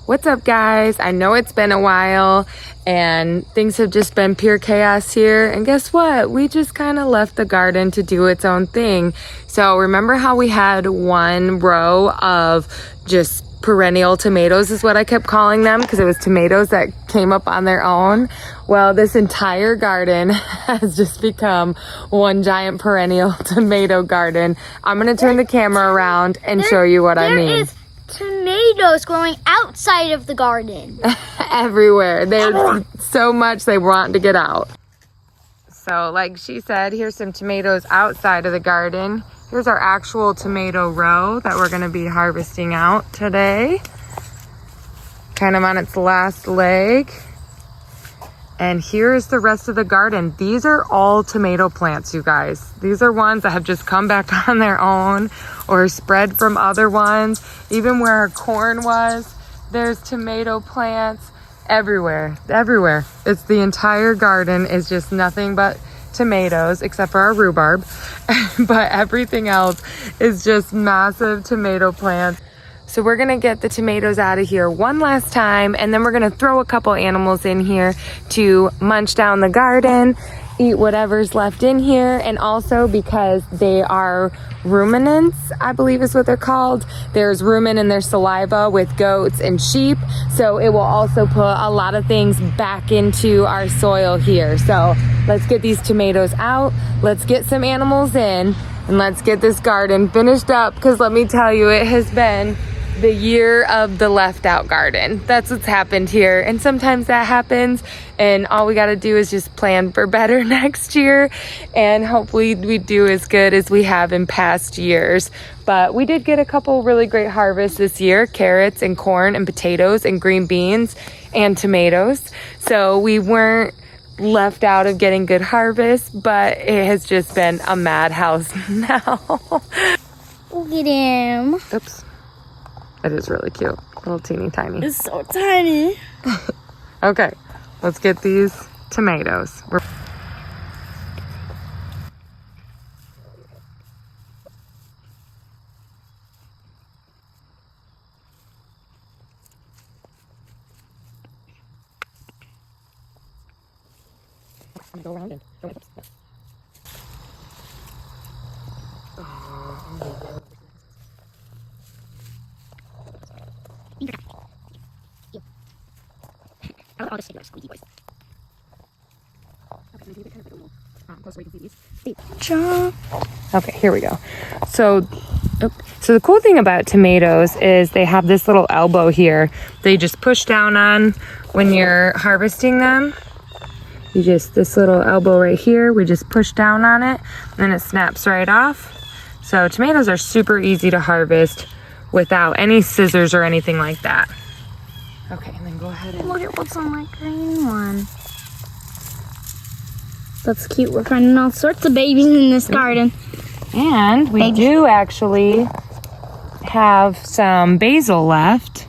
What's up, guys? I know it's been a while and things have just been pure chaos here. And guess what? We just kind of left the garden to do its own thing. So remember how we had one row of just perennial tomatoes is what I kept calling them because it was tomatoes that came up on their own. Well, this entire garden has just become one giant perennial tomato garden. I'm going to turn the camera around and show you what I mean. Tomatoes growing outside of the garden. Everywhere. There's so much they want to get out. So like she said, here's some tomatoes outside of the garden. Here's our actual tomato row that we're going to be harvesting out today. Kind of on its last leg. And here's the rest of the garden. These are all tomato plants, you guys. These are ones that have just come back on their own or spread from other ones. Even where our corn was, there's tomato plants everywhere. Everywhere. It's the entire garden is just nothing but tomatoes, except for our rhubarb. But everything else is just massive tomato plants. So we're gonna get the tomatoes out of here one last time, and then we're gonna throw a couple animals in here to munch down the garden, eat whatever's left in here, and also because they are ruminants, I believe is what they're called. There's rumen in their saliva with goats and sheep, so it will also put a lot of things back into our soil here. So let's get these tomatoes out, let's get some animals in, and let's get this garden finished up, because let me tell you, it has been the year of the left out garden. That's what's happened here. And sometimes that happens, and all we got to do is just plan for better next year, and hopefully we do as good as we have in past years. But we did get a couple really great harvests this year: carrots and corn and potatoes and green beans and tomatoes. So we weren't left out of getting good harvests, but it has just been a madhouse now. Look at him. Oops. It is really cute. Little teeny tiny. It's so tiny. Okay, let's get these tomatoes. Go around and go like this. All the squeaky voice. Okay, here we go. So the cool thing about tomatoes is they have this little elbow here that you just push down on when you're harvesting them. This little elbow right here, we just push down on it, and it snaps right off. So tomatoes are super easy to harvest without any scissors or anything like that. Okay, and then go ahead and... Look at what's on my green one. That's cute. We're finding all sorts of babies in this garden. And we do actually have some basil left.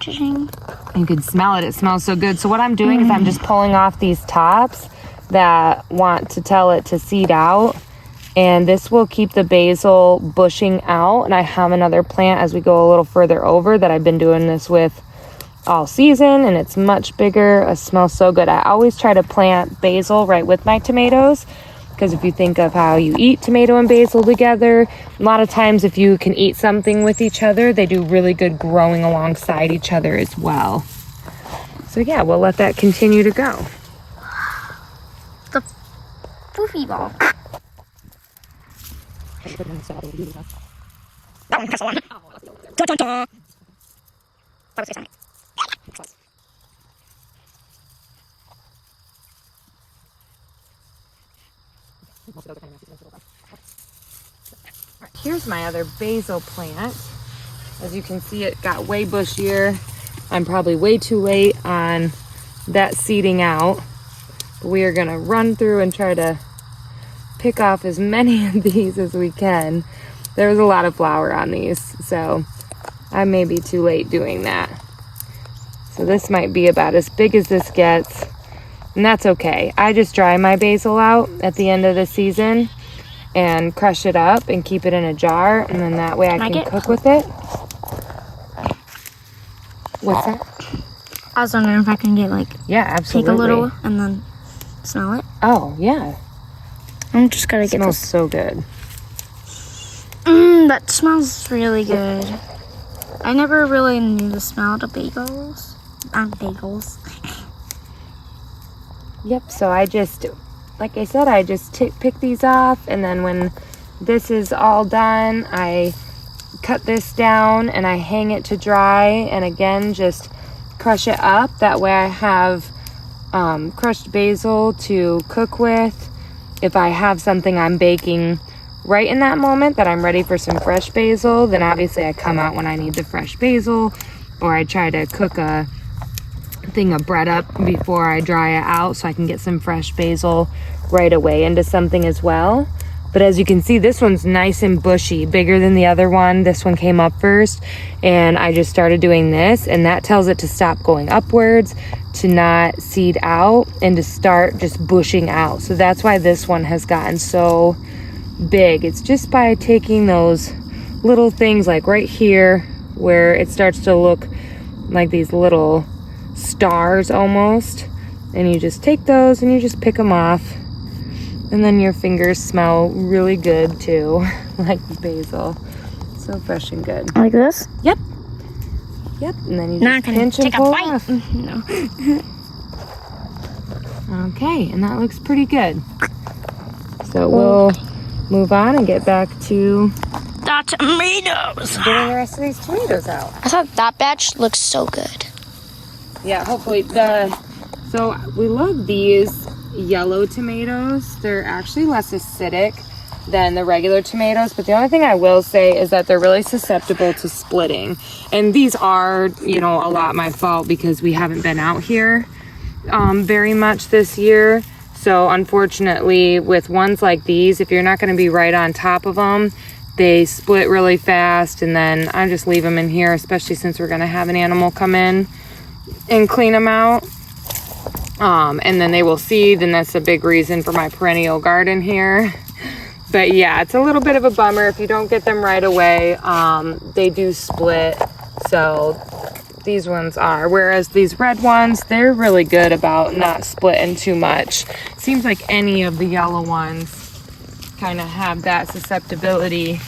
Cha-ching. You can smell it. It smells so good. So what I'm doing is I'm just pulling off these tops that want to tell it to seed out. And this will keep the basil bushing out. And I have another plant as we go a little further over that I've been doing this with all season, and it's much bigger. It smells so good. I always try to plant basil right with my tomatoes, because if you think of how you eat tomato and basil together, a lot of times if you can eat something with each other, they do really good growing alongside each other as well. So yeah, we'll let that continue to go. The poofy ball. Here's my other basil plant. As you can see, it got way bushier. I'm probably way too late on that seeding out. But we are gonna run through and try to pick off as many of these as we can. There was a lot of flower on these, so I may be too late doing that. So this might be about as big as this gets, and that's okay. I just dry my basil out at the end of the season and crush it up and keep it in a jar, and then that way I can cook with it. What's that? I was wondering if I can get Yeah, absolutely. take a little and then smell it. Oh, yeah. I'm just gonna It get smells this. so good. That smells really good. I never really knew the smell of bagels. Bagels. Yep, so I just, like I said, I just pick these off, and then when this is all done, I cut this down and I hang it to dry, and again, just crush it up. That way I have crushed basil to cook with. If I have something I'm baking right in that moment that I'm ready for some fresh basil, then obviously I come out when I need the fresh basil, or I try to cook a thing of bread up before I dry it out so I can get some fresh basil right away into something as well. But as you can see, this one's nice and bushy, bigger than the other one. This one came up first, and I just started doing this, and that tells it to stop going upwards, to not seed out, and to start just bushing out. So that's why this one has gotten so big. It's just by taking those little things like right here where it starts to look like these little stars almost, and you just take those and you just pick them off, and then your fingers smell really good too, like basil. So fresh and good. Like this? Yep, and then you Not just gonna pinch and take a pull bite. off. No. Okay, and that looks pretty good. So we'll move on and get back to The tomatoes. getting the rest of these tomatoes out. I thought that batch looks so good. Yeah, hopefully so we love these yellow tomatoes. They're actually less acidic than the regular tomatoes, but the only thing I will say is that they're really susceptible to splitting. And these are, a lot my fault because we haven't been out here very much this year. So unfortunately, with ones like these, if you're not going to be right on top of them, they split really fast, and then I just leave them in here, especially since we're going to have an animal come in and clean them out. And then they will seed, and that's a big reason for my perennial garden here. But yeah, it's a little bit of a bummer if you don't get them right away. They do split, so these ones are. Whereas these red ones, they're really good about not splitting too much. Seems like any of the yellow ones kind of have that susceptibility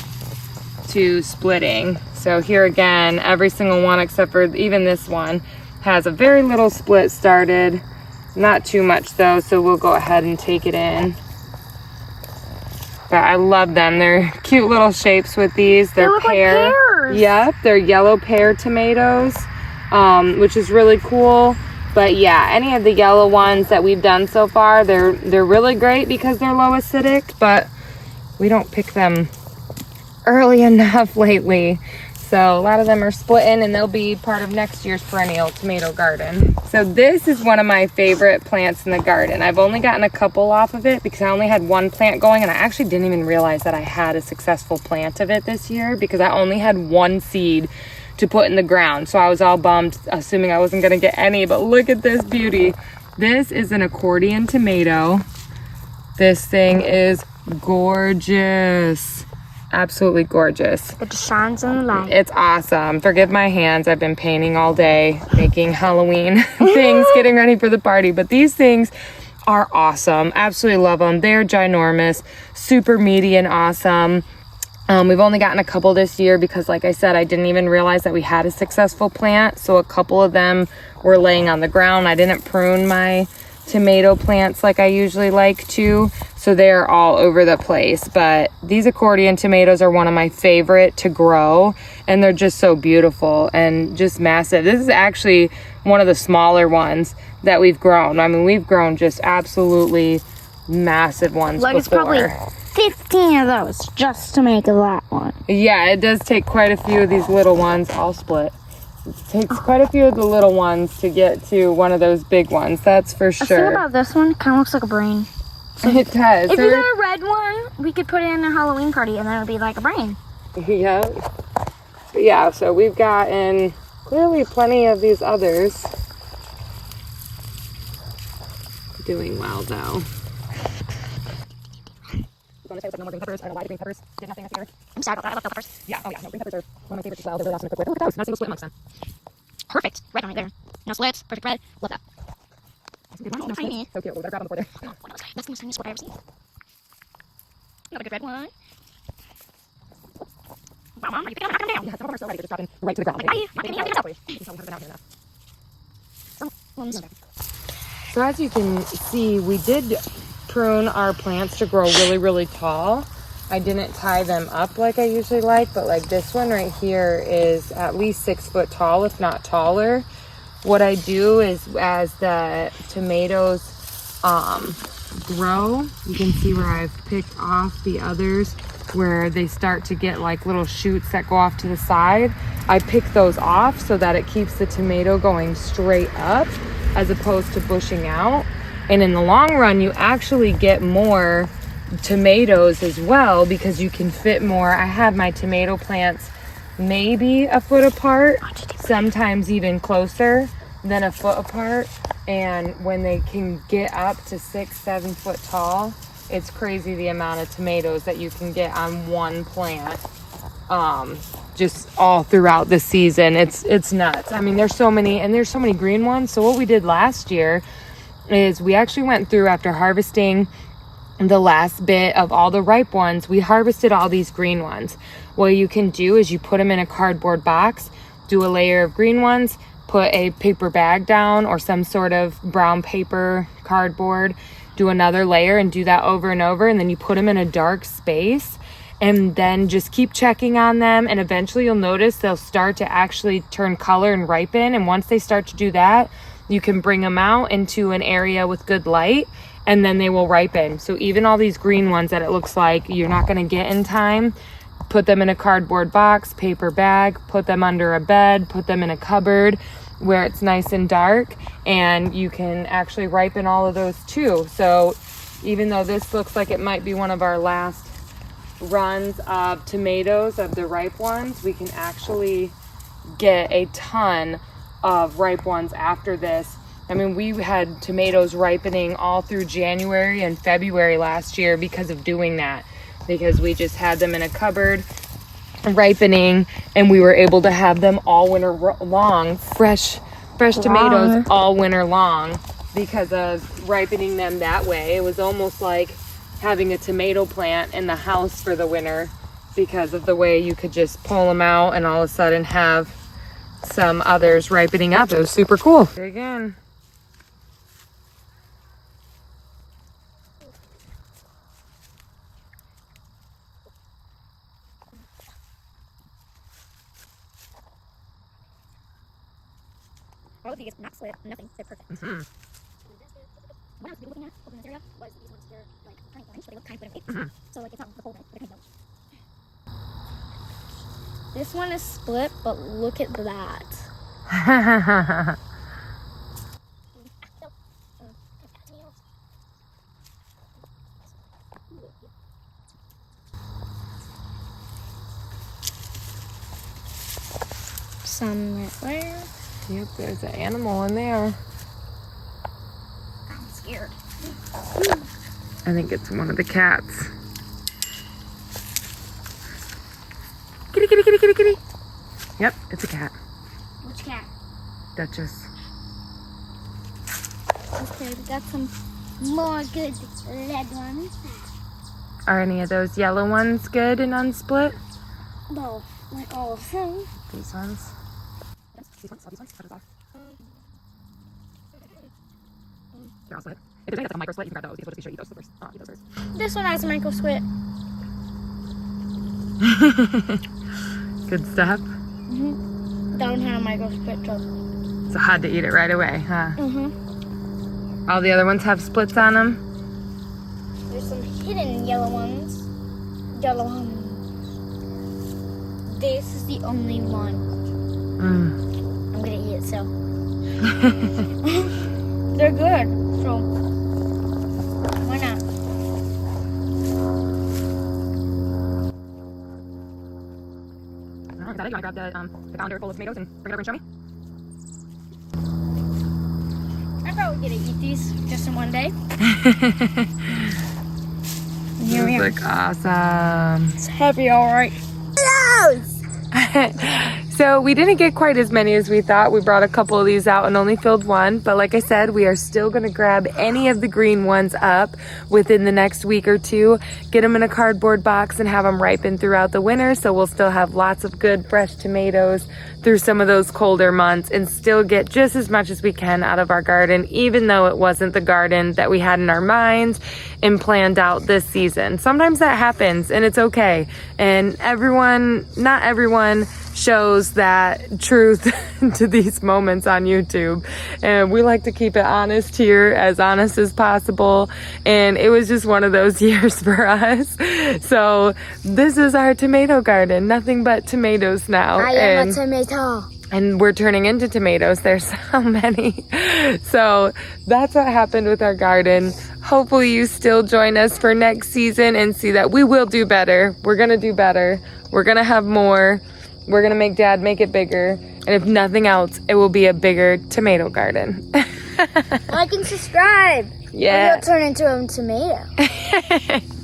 to splitting. So here again, every single one except for even this one has a very little split started. Not too much though, so we'll go ahead and take it in. But I love them. They're cute little shapes with these. They're They look like pears. Yep, they're yellow pear tomatoes, which is really cool. But yeah, any of the yellow ones that we've done so far, they're really great because they're low acidic, but we don't pick them early enough lately. So a lot of them are splitting, and they'll be part of next year's perennial tomato garden. So this is one of my favorite plants in the garden. I've only gotten a couple off of it because I only had one plant going, and I actually didn't even realize that I had a successful plant of it this year because I only had one seed to put in the ground. So I was all bummed, assuming I wasn't gonna get any, but look at this beauty. This is an accordion tomato. This thing is gorgeous. Absolutely gorgeous. It shines in the light. It's awesome. Forgive my hands. I've been painting all day, making Halloween things, getting ready for the party. But these things are awesome. Absolutely love them. They're ginormous, super meaty and awesome. We've only gotten a couple this year because, like I said, I didn't even realize that we had a successful plant. So a couple of them were laying on the ground. I didn't prune my tomato plants like I usually like to, so they're all over the place. But these accordion tomatoes are one of my favorite to grow, and they're just so beautiful and just massive. This is actually one of the smaller ones that we've grown. I mean, we've grown just absolutely massive ones Like before. it's probably 15 of those just to make that one. Yeah, it does take quite a few of these little ones. All split. It takes quite a few of the little ones to get to one of those big ones, that's for The thing sure. about this one, kind of looks like a brain. It does. If you got a red one, we could put it in a Halloween party and then it would be like a brain. Yeah. But yeah, so we've gotten clearly plenty of these others. Doing well though. You want to say no more green peppers? I don't know why the green peppers did nothing this year. I'm sorry about that. I love bell peppers. Yeah, oh yeah, no, green peppers are one of my favorites as well. They're really awesome to cook with. Look at those, nice little split amongst them. perfect red one right there. No splits, perfect red. Love that. No Tiny. So cute. We'll grab them before they're... That's the most tiniest square I've ever seen. Another good red one. Wow, Mom, are you picking them? Knock them down. Yeah, some of them are so ready. They're just dropping right to the ground. Bye. Not picking anything else. That's how we have it out here enough. Ones. So as you can see, we did prune our plants to grow really, really tall. I didn't tie them up like I usually like, but like this one right here is at least 6 foot tall, if not taller. What I do is as the tomatoes grow, you can see where I've picked off the others where they start to get like little shoots that go off to the side. I pick those off so that it keeps the tomato going straight up as opposed to bushing out. And in the long run, you actually get more tomatoes as well because you can fit more. I have my tomato plants maybe a foot apart, sometimes even closer than a foot apart. And when they can get up to 6-7 foot tall, it's crazy the amount of tomatoes that you can get on one plant. Just all throughout the season. It's nuts. I mean, there's so many green ones. So what we did last year is we actually went through after harvesting the last bit of all the ripe ones. We harvested all these green ones. What you can do is you put them in a cardboard box, do a layer of green ones, put a paper bag down or some sort of brown paper cardboard, do another layer and do that over and over. And then you put them in a dark space. And then just keep checking on them, and eventually you'll notice they'll start to actually turn color and ripen. And once they start to do that, you can bring them out into an area with good light, and then they will ripen. So even all these green ones that it looks like you're not going to get in time, put them in a cardboard box, paper bag, put them under a bed, put them in a cupboard where it's nice and dark, and you can actually ripen all of those too. So even though this looks like it might be one of our last runs of tomatoes of the ripe ones, we can actually get a ton of ripe ones after this. I mean, we had tomatoes ripening all through January and February last year because of doing that, because we just had them in a cupboard ripening, and we were able to have them all winter long, fresh tomatoes all winter long because of ripening them that way. It was almost like having a tomato plant in the house for the winter because of the way you could just pull them out and all of a sudden have some others ripening up. It was super cool. Dig in. All of these not split, nothing. They're perfect. Mm-hmm. What I was looking at over in this area was these ones here, like kind of orange, but they look kind of good in So like it's not the whole red, but they're kind of yellow. This one is split, but look at that. Some right there. Yep, there's an animal in there. I'm scared. I think it's one of the cats. Kitty, kitty, kitty, kitty, kitty. Yep, it's a cat. Which cat? Duchess. Okay, we got some more good red ones. Are any of those yellow ones good and unsplit? Well, like all of them. These ones. These ones, cut it off. They're all split. If there's any that's like a micro split, you can grab those because we'll just be sure to eat those first. Eat those first. This one has a micro split. Good stuff. That one had a micro split too. So hard to eat it right away, huh? All the other ones have splits on them? There's some hidden yellow ones. Yellow ones. This is the only one. I'm gonna eat it, so. They're good, so why not? Is that it? You want to grab the calendar full of tomatoes and bring it over and show me? I'm probably gonna eat these just in one day. Here we are. Look awesome. It's heavy, all right. So we didn't get quite as many as we thought. We brought a couple of these out and only filled one. But like I said, we are still going to grab any of the green ones up within the next week or two, get them in a cardboard box and have them ripen throughout the winter. So we'll still have lots of good fresh tomatoes through some of those colder months and still get just as much as we can out of our garden, even though it wasn't the garden that we had in our minds and planned out this season. Sometimes that happens and it's okay. And not everyone shows that truth to these moments on YouTube. And we like to keep it honest here, as honest as possible. And it was just one of those years for us. So this is our tomato garden, nothing but tomatoes now. I am a tomato. And we're turning into tomatoes. There's so many. So that's what happened with our garden. Hopefully you still join us for next season and see that we will do better. We're going to do better. We're going to have more. We're going to make Dad make it bigger. And if nothing else, it will be a bigger tomato garden. Like and subscribe. Yeah. Or you'll turn into a tomato.